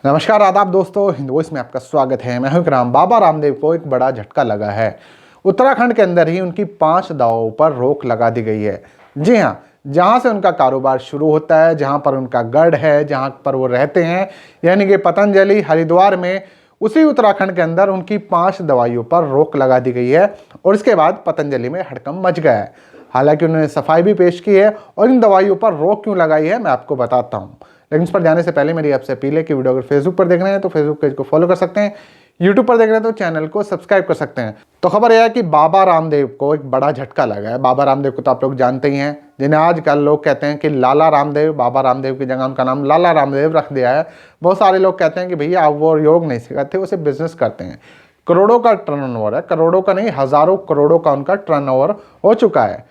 नमस्कार आदाब दोस्तों, हिंद वॉइस में आपका स्वागत है। मैं हूं इकराम। बाबा रामदेव को एक बड़ा झटका लगा है। उत्तराखंड के अंदर ही उनकी 5 दवाओं पर रोक लगा दी गई है। जी हां, जहां से उनका कारोबार शुरू होता है, जहां पर उनका गढ़ है, जहां पर वो रहते हैं, यानी कि पतंजलि हरिद्वार में, उसी उत्तराखंड के अंदर उनकी 5 दवाइयों पर रोक लगा दी गई है। और इसके बाद पतंजलि में हड़कंप मच गया है। हालांकि उन्होंने सफाई भी पेश की है और इन दवाइयों पर रोक क्यों लगाई है मैं आपको बताता हूं। लेकिन इस पर जाने से पहले मेरी आपसे अपील है कि वीडियो अगर फेसबुक पर देख रहे हैं तो फेसबुक पेज को फॉलो कर सकते हैं, यूट्यूब पर देख रहे हैं तो चैनल को सब्सक्राइब कर सकते हैं। तो खबर यह है कि बाबा रामदेव को एक बड़ा झटका लगा है। बाबा रामदेव को तो आप लोग जानते ही हैं, जिन्हें आजकल लोग कहते हैं कि लाला रामदेव। बाबा रामदेव की जगह उनका नाम लाला रामदेव रख दिया है। बहुत सारे लोग कहते हैं कि भैया आप वो योग नहीं सिखाते, वो सिर्फ बिजनेस करते हैं। करोड़ों का टर्नओवर है, करोड़ों का नहीं हजारों करोड़ों का उनका टर्नओवर हो चुका है।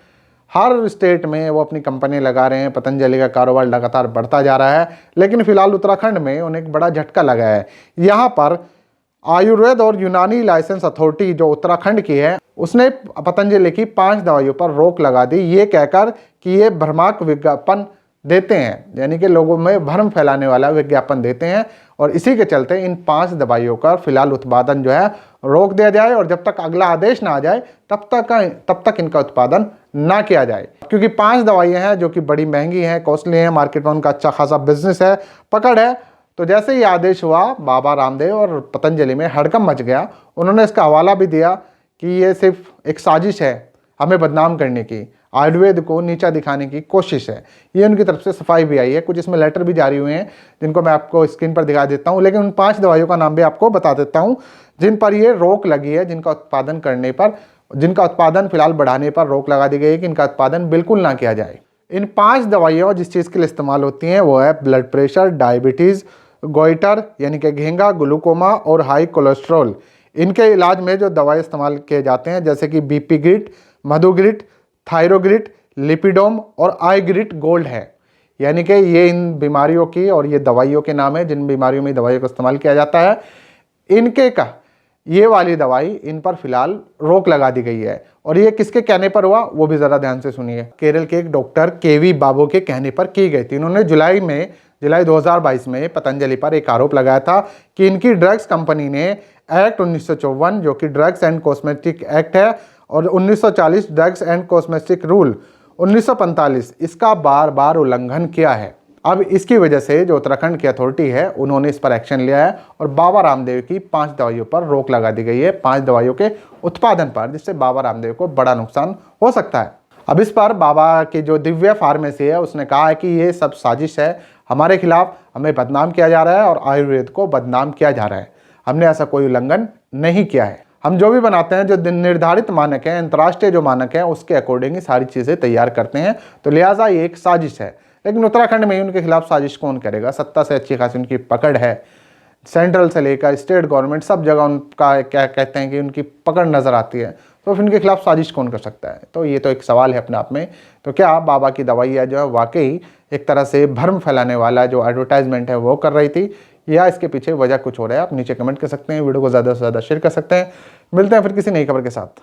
हर स्टेट में वो अपनी कंपनी लगा रहे हैं। पतंजलि का कारोबार लगातार बढ़ता जा रहा है। लेकिन फिलहाल उत्तराखंड में उन्हें एक बड़ा झटका लगा है। यहाँ पर आयुर्वेद और यूनानी लाइसेंस अथॉरिटी जो उत्तराखंड की है, उसने पतंजलि की 5 दवाइयों पर रोक लगा दी, ये कहकर कि ये भ्रामक विज्ञापन देते हैं, यानी कि लोगों में भ्रम फैलाने वाला विज्ञापन देते हैं। और इसी के चलते इन 5 दवाइयों का फिलहाल उत्पादन जो है रोक दिया जाए और जब तक अगला आदेश ना आ जाए तब तक इनका उत्पादन ना किया जाए। क्योंकि 5 दवाइयां हैं जो कि बड़ी महंगी हैं, कॉस्टली हैं, मार्केट में उनका अच्छा खासा बिजनेस है, पकड़ है। तो जैसे ही आदेश हुआ, बाबा रामदेव और पतंजलि में हड़कंप मच गया। उन्होंने इसका हवाला भी दिया कि ये सिर्फ एक साजिश है हमें बदनाम करने की, आयुर्वेद को नीचा दिखाने की कोशिश है। ये उनकी तरफ से सफाई भी आई है। कुछ इसमें लेटर भी जारी हुए हैं जिनको मैं आपको स्क्रीन पर दिखा देता हूँ। लेकिन उन 5 दवाइयों का नाम भी आपको बता देता हूँ जिन पर ये रोक लगी है, जिनका उत्पादन फिलहाल बढ़ाने पर रोक लगा दी गई है कि इनका उत्पादन बिल्कुल ना किया जाए। इन 5 दवाइयाँ जिस चीज़ के लिए इस्तेमाल होती हैं वो है ब्लड प्रेशर, डायबिटीज़, गोइटर यानी कि घेंगा, ग्लूकोमा और हाई कोलेस्ट्रॉल। इनके इलाज में जो दवाई इस्तेमाल किए जाते हैं जैसे कि बीपी ग्रिट, मधुग्रिट, थायरोग्रिट, लिपिडोम और आईग्रिट गोल्ड है। यानी कि ये इन बीमारियों की और ये दवाइयों के नाम है जिन बीमारियों में दवाइयों का इस्तेमाल किया जाता है। इनके का ये वाली दवाई, इन पर फिलहाल रोक लगा दी गई है। और ये किसके कहने पर हुआ वो भी ज़रा ध्यान से सुनिए। केरल के एक डॉक्टर केवी बाबू के कहने पर की गई थी। इन्होंने जुलाई 2022 में पतंजलि पर एक आरोप लगाया था कि इनकी ड्रग्स कंपनी ने एक्ट 1954 जो कि ड्रग्स एंड कॉस्मेटिक एक्ट है और 1940 ड्रग्स एंड कॉस्मेटिक रूल 1945, इसका बार बार उल्लंघन किया है। अब इसकी वजह से जो उत्तराखंड की अथॉरिटी है उन्होंने इस पर एक्शन लिया है और बाबा रामदेव की 5 दवाइयों पर रोक लगा दी गई है, 5 दवाइयों के उत्पादन पर, जिससे बाबा रामदेव को बड़ा नुकसान हो सकता है। अब इस पर बाबा की जो दिव्या फार्मेसी है उसने कहा है कि ये सब साजिश है, हमारे खिलाफ हमें बदनाम किया जा रहा है और आयुर्वेद को बदनाम किया जा रहा है। हमने ऐसा कोई उल्लंघन नहीं किया है। हम जो भी बनाते हैं, जो निर्धारित मानक हैं, अंतर्राष्ट्रीय जो मानक हैं, उसके अकॉर्डिंग ही सारी चीज़ें तैयार करते हैं। तो लिहाजा ये एक साजिश है। लेकिन उत्तराखंड में ही उनके खिलाफ साजिश कौन करेगा? सत्ता से अच्छी खासी उनकी पकड़ है। सेंट्रल से लेकर स्टेट गवर्नमेंट सब जगह उनका क्या कहते हैं कि उनकी पकड़ नज़र आती है। तो फिर इनके खिलाफ साजिश कौन कर सकता है? तो ये तो एक सवाल है अपने आप में। तो क्या बाबा की दवाइयाँ जो है वाकई एक तरह से भ्रम फैलाने वाला जो एडवर्टाइजमेंट है वो कर रही थी, या इसके पीछे वजह कुछ हो रहा है? आप नीचे कमेंट कर सकते हैं, वीडियो को ज़्यादा से ज़्यादा शेयर कर सकते हैं। मिलते हैं फिर किसी नई खबर के साथ।